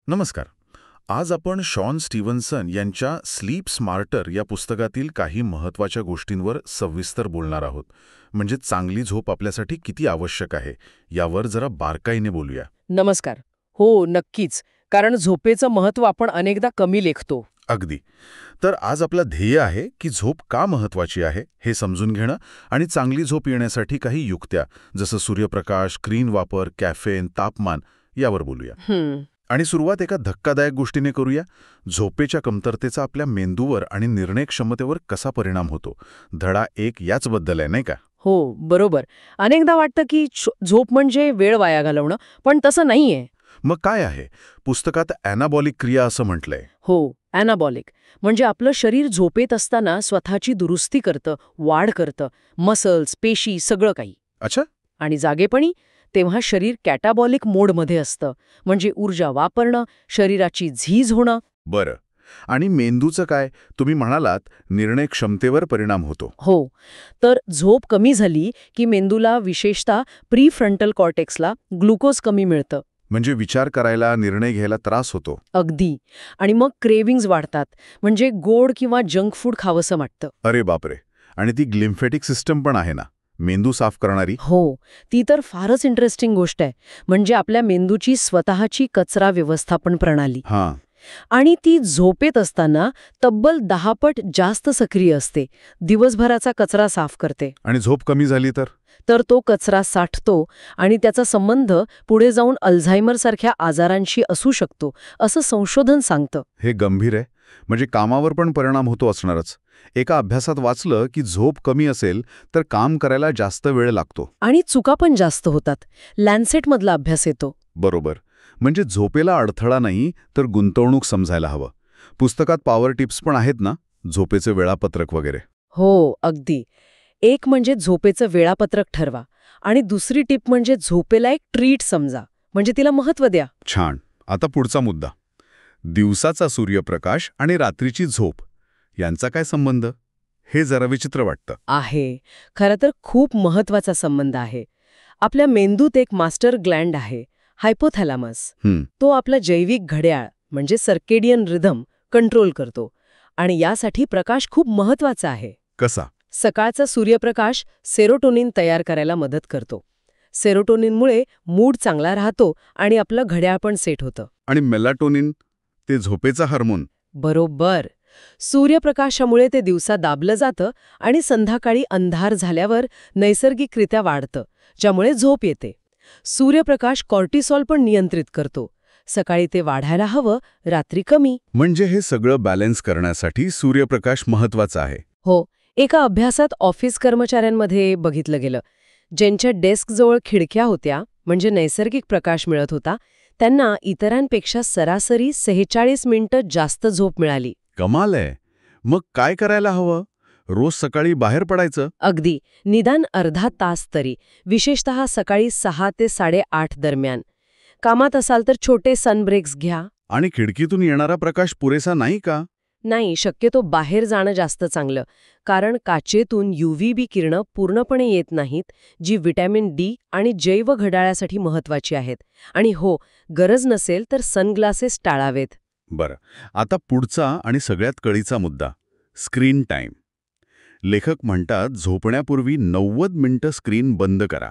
नमस्कार. आज आपण शॉन स्टीव्हन्सन यांच्या स्लीप स्मार्टर या पुस्तकातील काही महत्त्वाच्या गोष्टींवर सविस्तर बोलणार आहोत. म्हणजे चांगली झोप आपल्यासाठी किती आवश्यक आहे यावर जरा बारकाईने बोलूया. नमस्कार. हो, नक्कीच. कारण झोपेचं महत्त्व आपण अनेकदा कमी लेखतो. अगदी. तर आज आपलं ध्येय आहे की झोप का महत्त्वाची आहे हे समजून घेणं आणि चांगली झोप येण्यासाठी काही युक्त्या जसं सूर्यप्रकाश, स्क्रीन वापर, कॅफेन, तापमान यावर बोलूया. आणि सुरुवात एका धक्कादायक गोष्टीने करूया. झोपेच्या कमतरतेचा आपल्या मेंदूवर आणि निर्णय क्षमतेवर कसा परिणाम होतो. धडा 1 याचबद्दल आहे, नाही का? हो, बरोबर. अनेकदा वाटतं की झोप म्हणजे वेळ वाया घालवणं, पण तसं नाहीये. मग काय आहे? पुस्तकात ॲनाबॉलिक क्रिया असं म्हटलंय. हो, ॲनाबॉलिक म्हणजे आपलं शरीर झोपेत असताना स्वतःची दुरुस्ती करतं, वाढ करतं, मसल्स, पेशी सगळं काही. अच्छा. आणि जागेपणी तेव्हा शरीर कॅटाबॉलिक मोडमध्ये असतं, म्हणजे ऊर्जा वापरणं, शरीराची झीज होणं. बरं. आणि मेंदूचं काय? तुम्ही म्हणालात निर्णय क्षमतेवर परिणाम होतो. हो, तर झोप कमी झाली की मेंदूला, विशेषतः प्रीफ्रंटल कॉर्टेक्सला ग्लुकोज कमी मिळतं. म्हणजे विचार करायला, निर्णय घ्यायला त्रास होतो. अगदी. आणि मग क्रेविंग्ज वाढतात, म्हणजे गोड किंवा जंक फूड खावंसं वाटतं. अरे बापरे. आणि ती ग्लिम्फेटिक सिस्टम पण आहे ना, मेंदू साफ करणारी. हो, ती तर फारच इंटरेस्टिंग गोष्ट आहे. म्हणजे आपल्या मेंदूची स्वतःची कचरा व्यवस्थापन प्रणाली. हां. आणि ती झोपेत असताना तब्बल 10 पट जास्त सक्रिय असते. दिवसभराचा कचरा साफ करते. आणि झोप कमी झाली तर तो कचरा साठतो आणि त्याचा संबंध पुढे जाऊन अल्झायमरसारख्या आजारांशी असू शकतो, असं संशोधन सांगतं. हे गंभीर आहे. म्हणजे कामावर पण परिणाम होतो असणारच. एका अभ्यासात वाचलं की झोप कमी असेल तर काम करायला जास्त वेळ लागतो. आणि चुका पण जास्त होतात. लॅन्सेटमधला अभ्यास येतो. बरोबर. म्हणजे झोपेला अडथळा नाही तर गुंतवणूक समजायला हवं. पुस्तकात पॉवर टिप्स पण आहेत ना, झोपेचे वेळापत्रक वगैरे. हो, अगदी. एक म्हणजे झोपेचं वेळापत्रक ठरवा आणि दुसरी टिप म्हणजे झोपेला एक ट्रीट समजा, म्हणजे तिला महत्त्व द्या. छान. आता पुढचा मुद्दा. दिवसाचा सूर्यप्रकाश आणि रात्रीची झोप यांचा काय संबंध? हे जरा विचित्र वाटतं. आहे. खरं तर खूप महत्त्वाचा संबंध आहे. आपल्या मेंदूत एक मास्टर ग्लँड आहे, हायपोथॅलॅमस. तो आपला जैविक घड्याळ म्हणजे सर्केडियन रिदम कंट्रोल करतो. आणि यासाठी प्रकाश खूप महत्त्वाचा आहे. कसा? सकाळचा सूर्यप्रकाश सेरोटोनिन तयार करायला मदत करतो. सेरोटोनिनमुळे मूड चांगला राहतो आणि आपलं घड्याळ पण सेट होतं. आणि मेलाटोनिन, ते झोपेचा हार्मोन. बरोबर. सूर्यप्रकाशामुळे ते दिवसा दाबलं जातं आणि संध्याकाळी अंधार झाल्यावर नैसर्गिकरित्या वाढतं, ज्यामुळे झोप येते. सूर्यप्रकाश कॉर्टिसॉल पण नियंत्रित करतो. सकाळी ते वाढायला हवं, रात्री कमी. म्हणजे हे सगळं बॅलन्स करण्यासाठी सूर्यप्रकाश महत्वाचा आहे. हो. एका अभ्यासात ऑफिस कर्मचाऱ्यांमध्ये बघितलं गेलं. ज्यांच्या डेस्कजवळ खिडक्या होत्या, म्हणजे नैसर्गिक प्रकाश मिळत होता, त्यांना इतरांपेक्षा सरासरी 46 मिनिटं जास्त झोप मिळाली. कमाल आहे. मग काय करायला हवं? रोज सकाळी बाहेर पडायचं? अगदी. निदान अर्धा तास तरी, विशेषतः सकाळी 6 ते 8:30 दरम्यान. कामात असाल तर छोटे सनब्रेक्स घ्या. आणि खिडकीतून येणारा प्रकाश पुरेसा नाही का? नाही, शक्यतो बाहेर जाणं जास्त चांगलं. कारण काचेतून UVB किरणं पूर्णपणे येत नाहीत, जी व्हिटॅमिन डी आणि जैव घड्याळासाठी महत्वाची आहेत. आणि हो, गरज नसेल तर सनग्लासेस टाळावेत. बरं. आता पुढचा आणि सगळ्यात कळीचा मुद्दा, स्क्रीन टाईम. लेखक म्हणतात झोपण्यापूर्वी 90 मिनिटं स्क्रीन बंद करा.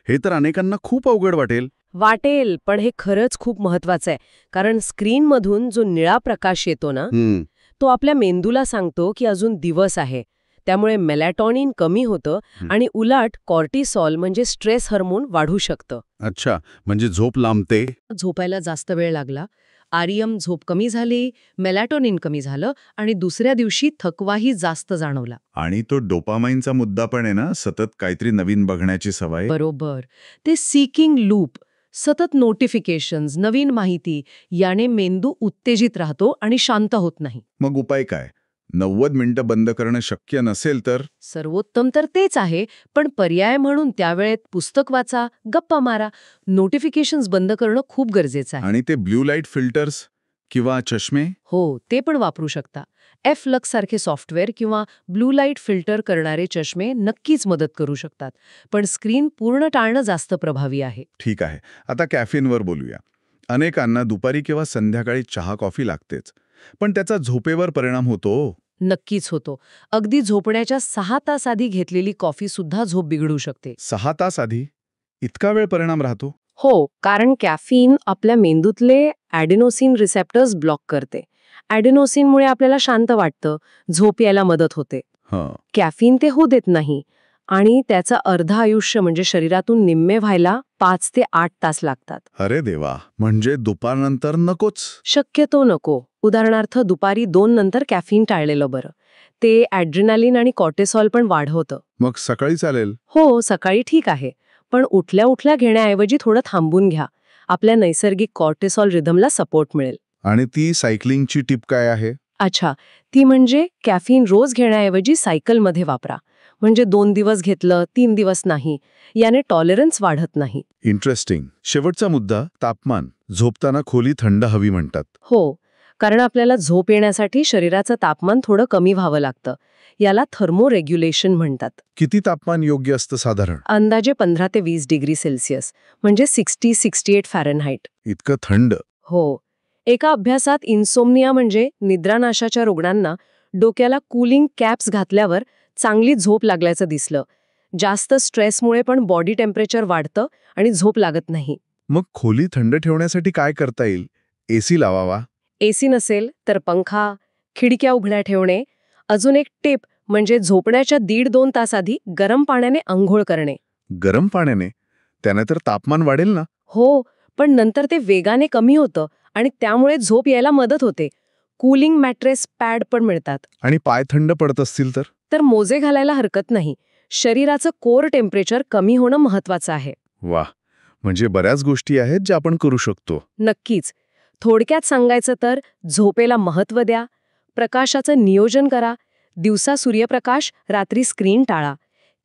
हे तर अनेकांना खूप अवघड वाटेल, पण हे खरंच खूप महत्वाचं आहे. कारण स्क्रीनमधून जो निळा प्रकाश येतो ना, तो आपल्या मेंदूला सांगतो की अजून दिवस आहे. त्यामुळे मेलॅटॉनिन कमी होतं आणि उलट कॉर्टिसॉल म्हणजे स्ट्रेस हार्मोन वाढू शकतं. अच्छा, म्हणजे झोप लांबते. झोपायला जास्त वेळ लागला, REM झोप कमी झाली, मेलॅटॉनिन कमी झालं आणि दुसऱ्या दिवशी थकवाही जास्त जाणवला. आणि तो डोपामाइनचा मुद्दा पण आहे ना, सतत काहीतरी नवीन बघण्याची सवय. बरोबर. ते सीकिंग लूप, सतत नोटिफिकेशन्स, नवीन माहिती, याने मेंदू उत्तेजित राहतो आणि शांत होत नाही. मग उपाय काय? 90 मिनिटं बंद करणं शक्य नसेल तर? सर्वोत्तम तर तेच आहे, पण पर्याय म्हणून त्यावेळेत पुस्तक वाचा, गप्पा मारा. नोटिफिकेशन्स बंद करणं खूप गरजेचं आहे. आणि ते ब्ल्यू लाईट फिल्टर्स किंवा चष्मे? हो, ते पण वापरू शकता. F-Lux सारखे सॉफ्टवेअर किंवा ब्लू लाईट फिल्टर करणारे चष्मे नक्कीच मदत करू शकतात. पण स्क्रीन पूर्ण टाळणं जास्त प्रभावी आहे. ठीक आहे. आता कॅफीनवर बोलूया. अनेकांना दुपारी किंवा संध्याकाळी चहा कॉफी लागतेच, पण त्याचा झोपेवर परिणाम होतो. नक्कीच होतो. अगदी झोपण्याच्या 6 तास आधी घेतलेली कॉफी सुद्धा झोप बिघडू शकते. 6 तास आधी इतका वेळ परिणाम राहतो? हो, कारण कॅफीन आपल्या मेंदूतले ॲडेनोसिन रिसेप्टर्स ब्लॉक करते. ॲडेनोसिनमुळे आपल्याला शांत वाटतं, झोप यायला मदत होते. हं. कॅफीन ते होऊ देत नाही आणि त्याचं अर्ध आयुष्य म्हणजे शरीरातून निम्मे व्हायला 5 ते 8 तास लागतात. अरे देवा, म्हणजे दुपारनंतर नकोच. शक्यतो नको. उदाहरणार्थ दुपारी 2 नंतर कॅफीन टाळलेलं बरं. ते ॲड्रिनालिन आणि कॉर्टिसॉल पण वाढवतं. मग सकाळी चालेल? हो, सकाळी ठीक आहे. पण उठल्या उठल्या घेण्याऐवजी थोडं थांबून घ्या. आपल्या नैसर्गिक कॉर्टिसॉल रिदमला सपोर्ट मिळेल. आणि ती सायकलिंगची टिप काय आहे? अच्छा, ती म्हणजे कॅफीन रोज घेण्याऐवजी सायकलमध्ये वापरा. म्हणजे 2 दिवस घेतलं, 3 दिवस नाही. याने टॉलरन्स वाढत नाही. इंटरेस्टिंग. शेवटचा मुद्दा, तापमान. झोपताना खोली थंड हवी म्हणतात. हो, कारण आपल्याला झोप येण्यासाठी शरीराचं तापमान थोडं कमी व्हावं लागतं. याला थर्मोरेग्युलेशन म्हणतात. किती तापमान योग्य असतं साधारण? अंदाजे 15 ते 20 डिग्री सेल्सिअस म्हणजे 60-68 फॅरनहाइट. इतकं थंड? हो. एका अभ्यासात इन्सोम्निया म्हणजे निद्रानाशाच्या रुग्णांना डोक्याला कूलिंग कॅप्स घातल्यावर चांगली झोप लागल्याचं दिसलं. जास्त स्ट्रेसमुळे पण बॉडी टेम्परेचर वाढतं आणि झोप लागत नाही. मग खोली थंड ठेवण्यासाठी काय करता येईल? एसी लावावा? एसी नसेल तर पंखा, खिडक्या उघड्या ठेवणे. अजून एक टिप म्हणजे झोपण्याच्या 1.5-2 तास आधी गरम पाण्याने अंघोळ करणे. गरम पाण्याने? त्याने तर तापमान वाढेल ना? हो, पण नंतर ते वेगाने कमी होतं आणि त्यामुळे झोप यायला मदत होते. कूलिंग मॅट्रेस पॅड पण मिळतात. आणि पाय थंड पडत असतील तर? तर मोजे घालायला हरकत नाही. शरीराचं कोर टेम्परेचर कमी होणं महत्वाचं आहे. वाह, म्हणजे बऱ्याच गोष्टी आहेत ज्या आपण करू शकतो. नक्कीच. थोडक्यात सांगायचं तर झोपेला महत्त्व द्या, प्रकाशाचं नियोजन करा, दिवसा सूर्यप्रकाश, रात्री स्क्रीन टाळा,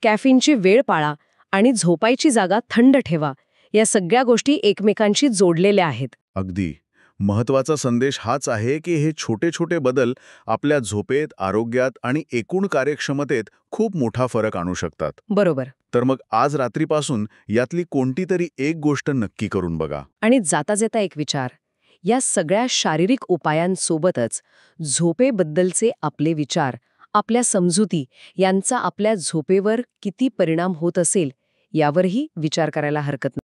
कॅफीनची वेळ पाळा आणि झोपायची जागा थंड ठेवा. या सगळ्या गोष्टी एकमेकांशी जोडलेल्या आहेत. अगदी. महत्वाचा संदेश हाच आहे की हे छोटे छोटे बदल आपल्या झोपेत, आरोग्यात आणि एकूण कार्यक्षमतेत खूप मोठा फरक आणू शकतात. बरोबर. तर मग आज रात्रीपासून यातली कोणती तरी एक गोष्ट नक्की करून बघा. आणि जाता जाता एक विचार. या सगळ्या शारीरिक उपायांसोबतच झोपेबद्दलचे आपले विचार, आपल्या समजुती यांचा आपल्या झोपेवर किती परिणाम होत असेल यावरही विचार करायला हरकत नाही.